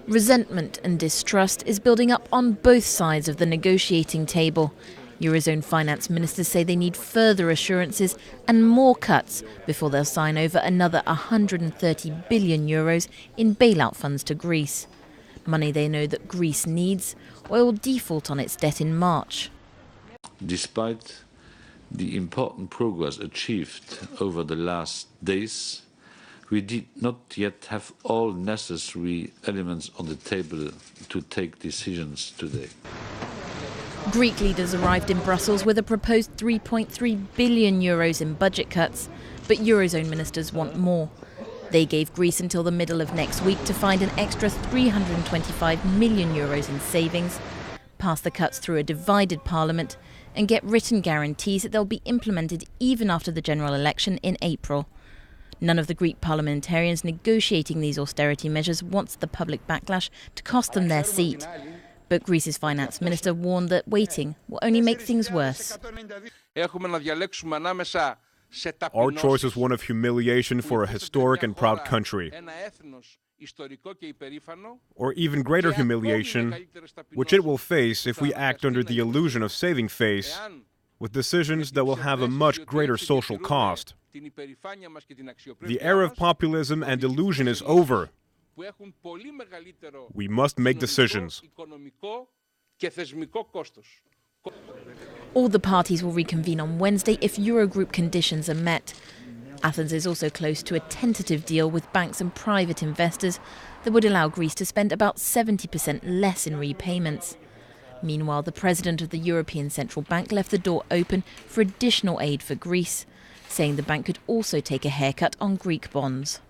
Resentment and distrust is building up on both sides of the negotiating table. Eurozone finance ministers say they need further assurances and more cuts before they'll sign over another 130 billion euros in bailout funds to Greece. Money they know that Greece needs, or it will default on its debt in March. Despite the important progress achieved over the last days, we did not yet have all necessary elements on the table to take decisions today. Greek leaders arrived in Brussels with a proposed 3.3 billion euros in budget cuts, but Eurozone ministers want more. They gave Greece until the middle of next week to find an extra 325 million euros in savings, pass the cuts through a divided parliament, and get written guarantees that they'll be implemented even after the general election in April. None of the Greek parliamentarians negotiating these austerity measures wants the public backlash to cost them their seat. But Greece's finance minister warned that waiting will only make things worse. Our choice is one of humiliation for a historic and proud country, or even greater humiliation, which it will face if we act under the illusion of saving face, with decisions that will have a much greater social cost. The era of populism and delusion is over. We must make decisions. All the parties will reconvene on Wednesday if Eurogroup conditions are met. Athens is also close to a tentative deal with banks and private investors that would allow Greece to spend about 70% less in repayments. Meanwhile, the president of the European Central Bank left the door open for additional aid for Greece, saying the bank could also take a haircut on Greek bonds.